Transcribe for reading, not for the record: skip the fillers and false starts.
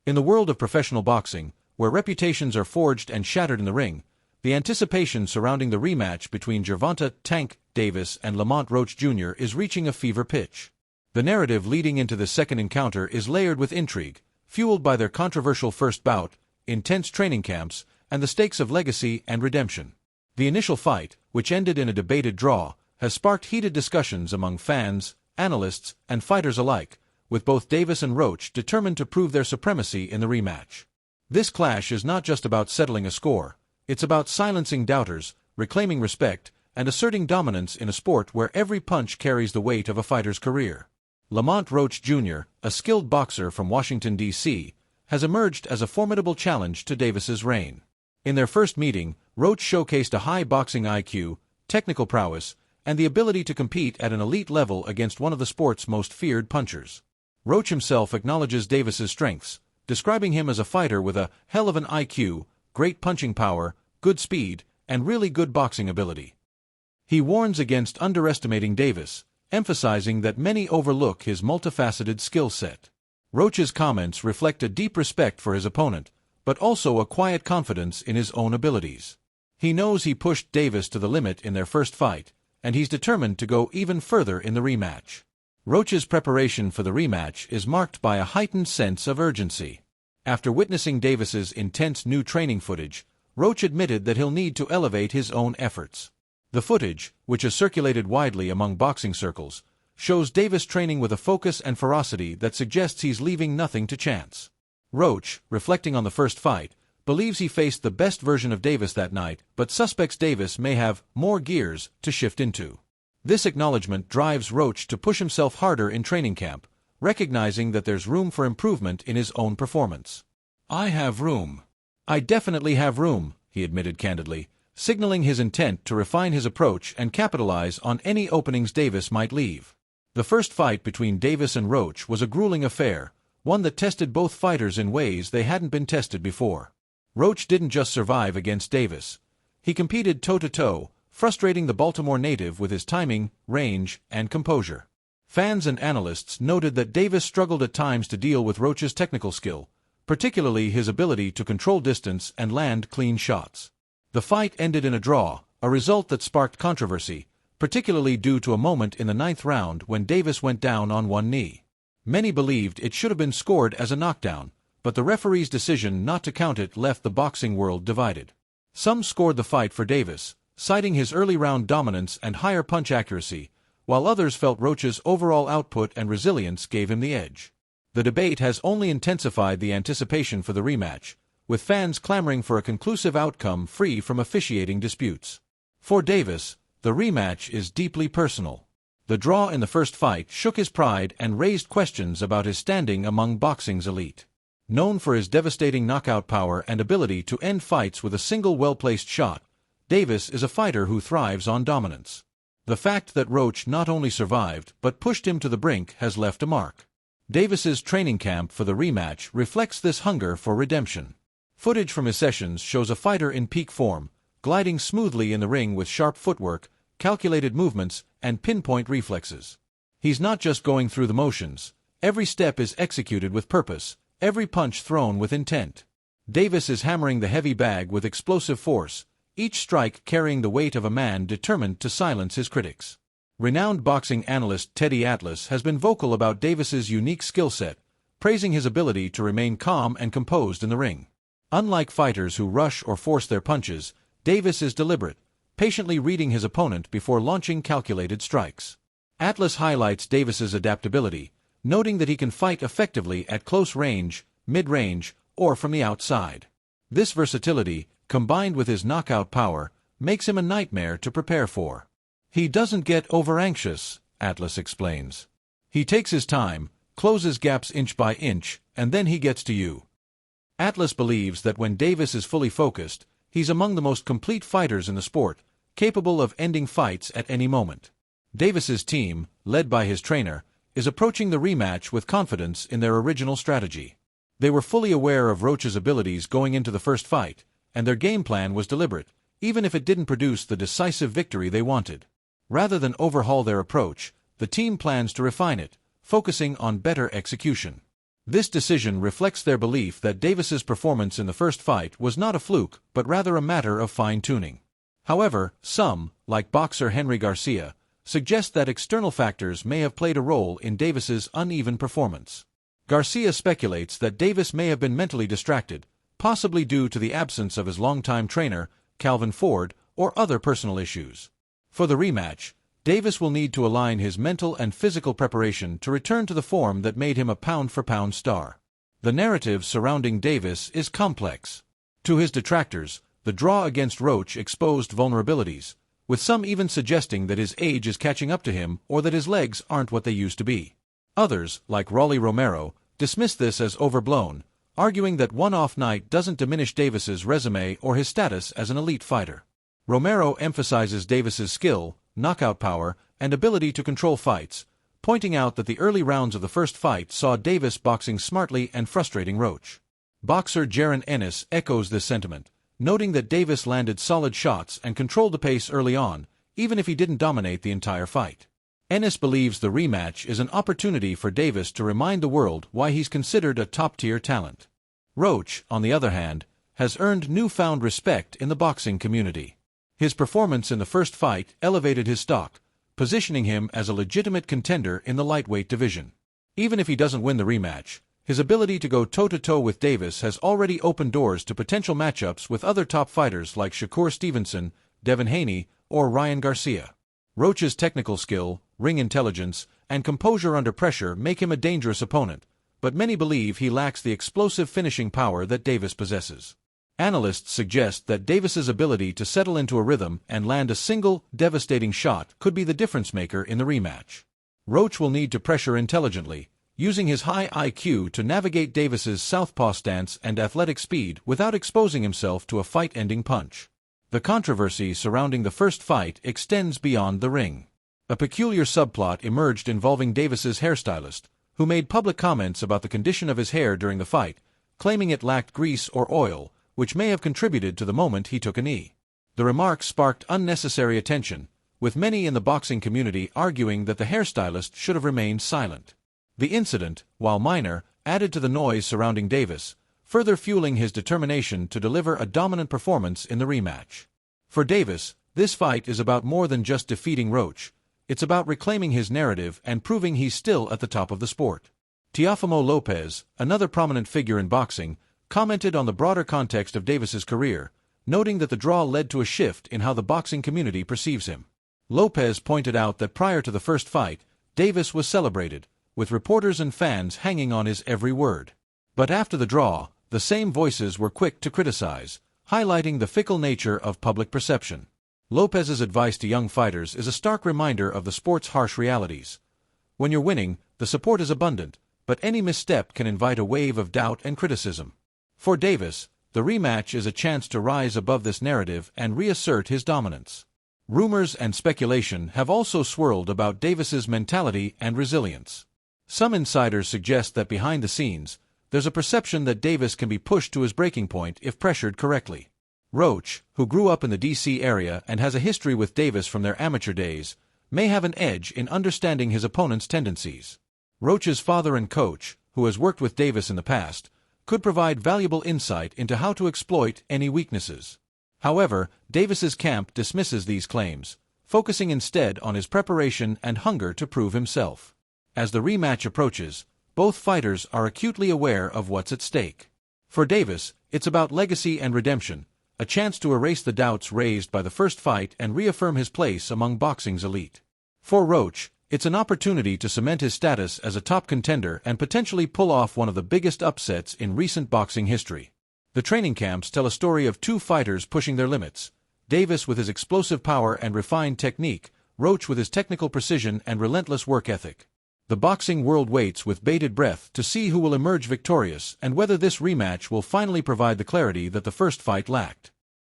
In the world of professional boxing, where reputations are forged and shattered in the ring, the anticipation surrounding the rematch between Gervonta "Tank" Davis and Lamont Roach Jr. is reaching a fever pitch. The narrative leading into the second encounter is layered with intrigue, fueled by their controversial first bout, intense training camps, and the stakes of legacy and redemption. The initial fight, which ended in a debated draw, has sparked heated discussions among fans, analysts, and fighters alike, with both Davis and Roach determined to prove their supremacy in the rematch. This clash is not just about settling a score, it's about silencing doubters, reclaiming respect, and asserting dominance in a sport where every punch carries the weight of a fighter's career. Lamont Roach Jr., a skilled boxer from Washington, D.C., has emerged as a formidable challenge to Davis's reign. In their first meeting, Roach showcased a high boxing IQ, technical prowess, and the ability to compete at an elite level against one of the sport's most feared punchers. Roach himself acknowledges Davis's strengths, describing him as a fighter with a hell of an IQ, great punching power, good speed, and really good boxing ability. He warns against underestimating Davis, emphasizing that many overlook his multifaceted skill set. Roach's comments reflect a deep respect for his opponent, but also a quiet confidence in his own abilities. He knows he pushed Davis to the limit in their first fight, and he's determined to go even further in the rematch. Roach's preparation for the rematch is marked by a heightened sense of urgency. After witnessing Davis's intense new training footage, Roach admitted that he'll need to elevate his own efforts. The footage, which is circulated widely among boxing circles, shows Davis training with a focus and ferocity that suggests he's leaving nothing to chance. Roach, reflecting on the first fight, believes he faced the best version of Davis that night, but suspects Davis may have more gears to shift into. This acknowledgement drives Roach to push himself harder in training camp, recognizing that there's room for improvement in his own performance. "I have room. I definitely have room," he admitted candidly, signaling his intent to refine his approach and capitalize on any openings Davis might leave. The first fight between Davis and Roach was a grueling affair, one that tested both fighters in ways they hadn't been tested before. Roach didn't just survive against Davis. He competed toe-to-toe, frustrating the Baltimore native with his timing, range, and composure. Fans and analysts noted that Davis struggled at times to deal with Roach's technical skill, particularly his ability to control distance and land clean shots. The fight ended in a draw, a result that sparked controversy, particularly due to a moment in the ninth round when Davis went down on one knee. Many believed it should have been scored as a knockdown, but the referee's decision not to count it left the boxing world divided. Some scored the fight for Davis, citing his early round dominance and higher punch accuracy, while others felt Roach's overall output and resilience gave him the edge. The debate has only intensified the anticipation for the rematch, with fans clamoring for a conclusive outcome free from officiating disputes. For Davis, the rematch is deeply personal. The draw in the first fight shook his pride and raised questions about his standing among boxing's elite. Known for his devastating knockout power and ability to end fights with a single well-placed shot, Davis is a fighter who thrives on dominance. The fact that Roach not only survived but pushed him to the brink has left a mark. Davis's training camp for the rematch reflects this hunger for redemption. Footage from his sessions shows a fighter in peak form, gliding smoothly in the ring with sharp footwork, calculated movements, and pinpoint reflexes. He's not just going through the motions. Every step is executed with purpose, every punch thrown with intent. Davis is hammering the heavy bag with explosive force, each strike carrying the weight of a man determined to silence his critics. Renowned boxing analyst Teddy Atlas has been vocal about Davis's unique skill set, praising his ability to remain calm and composed in the ring. Unlike fighters who rush or force their punches, Davis is deliberate, patiently reading his opponent before launching calculated strikes. Atlas highlights Davis's adaptability, noting that he can fight effectively at close range, mid-range, or from the outside. This versatility, combined with his knockout power, makes him a nightmare to prepare for. "He doesn't get over-anxious," Atlas explains. "He takes his time, closes gaps inch by inch, and then he gets to you." Atlas believes that when Davis is fully focused, he's among the most complete fighters in the sport, capable of ending fights at any moment. Davis's team, led by his trainer, is approaching the rematch with confidence in their original strategy. They were fully aware of Roach's abilities going into the first fight, and their game plan was deliberate, even if it didn't produce the decisive victory they wanted. Rather than overhaul their approach, the team plans to refine it, focusing on better execution. This decision reflects their belief that Davis's performance in the first fight was not a fluke but rather a matter of fine-tuning. However, some, like boxer Henry Garcia, suggest that external factors may have played a role in Davis's uneven performance. Garcia speculates that Davis may have been mentally distracted, possibly due to the absence of his longtime trainer, Calvin Ford, or other personal issues. For the rematch, Davis will need to align his mental and physical preparation to return to the form that made him a pound-for-pound star. The narrative surrounding Davis is complex. To his detractors, the draw against Roach exposed vulnerabilities, with some even suggesting that his age is catching up to him or that his legs aren't what they used to be. Others, like Rolly Romero, dismiss this as overblown, arguing that one-off night doesn't diminish Davis's resume or his status as an elite fighter. Romero emphasizes Davis's skill, knockout power, and ability to control fights, pointing out that the early rounds of the first fight saw Davis boxing smartly and frustrating Roach. Boxer Jaron Ennis echoes this sentiment, noting that Davis landed solid shots and controlled the pace early on, even if he didn't dominate the entire fight. Ennis believes the rematch is an opportunity for Davis to remind the world why he's considered a top-tier talent. Roach, on the other hand, has earned newfound respect in the boxing community. His performance in the first fight elevated his stock, positioning him as a legitimate contender in the lightweight division. Even if he doesn't win the rematch, his ability to go toe-to-toe with Davis has already opened doors to potential matchups with other top fighters like Shakur Stevenson, Devin Haney, or Ryan Garcia. Roach's technical skill, ring intelligence, and composure under pressure make him a dangerous opponent, but many believe he lacks the explosive finishing power that Davis possesses. Analysts suggest that Davis's ability to settle into a rhythm and land a single, devastating shot could be the difference-maker in the rematch. Roach will need to pressure intelligently, using his high IQ to navigate Davis's southpaw stance and athletic speed without exposing himself to a fight-ending punch. The controversy surrounding the first fight extends beyond the ring. A peculiar subplot emerged involving Davis's hairstylist, who made public comments about the condition of his hair during the fight, claiming it lacked grease or oil, which may have contributed to the moment he took a knee. The remark sparked unnecessary attention, with many in the boxing community arguing that the hairstylist should have remained silent. The incident, while minor, added to the noise surrounding Davis, further fueling his determination to deliver a dominant performance in the rematch. For Davis, this fight is about more than just defeating Roach. It's about reclaiming his narrative and proving he's still at the top of the sport. Teofimo Lopez, another prominent figure in boxing, commented on the broader context of Davis's career, noting that the draw led to a shift in how the boxing community perceives him. Lopez pointed out that prior to the first fight, Davis was celebrated, with reporters and fans hanging on his every word. But after the draw, the same voices were quick to criticize, highlighting the fickle nature of public perception. Lopez's advice to young fighters is a stark reminder of the sport's harsh realities. When you're winning, the support is abundant, but any misstep can invite a wave of doubt and criticism. For Davis, the rematch is a chance to rise above this narrative and reassert his dominance. Rumors and speculation have also swirled about Davis's mentality and resilience. Some insiders suggest that behind the scenes, there's a perception that Davis can be pushed to his breaking point if pressured correctly. Roach, who grew up in the D.C. area and has a history with Davis from their amateur days, may have an edge in understanding his opponent's tendencies. Roach's father and coach, who has worked with Davis in the past, could provide valuable insight into how to exploit any weaknesses. However, Davis's camp dismisses these claims, focusing instead on his preparation and hunger to prove himself. As the rematch approaches, both fighters are acutely aware of what's at stake. For Davis, it's about legacy and redemption, a chance to erase the doubts raised by the first fight and reaffirm his place among boxing's elite. For Roach, it's an opportunity to cement his status as a top contender and potentially pull off one of the biggest upsets in recent boxing history. The training camps tell a story of two fighters pushing their limits, Davis with his explosive power and refined technique, Roach with his technical precision and relentless work ethic. The boxing world waits with bated breath to see who will emerge victorious and whether this rematch will finally provide the clarity that the first fight lacked.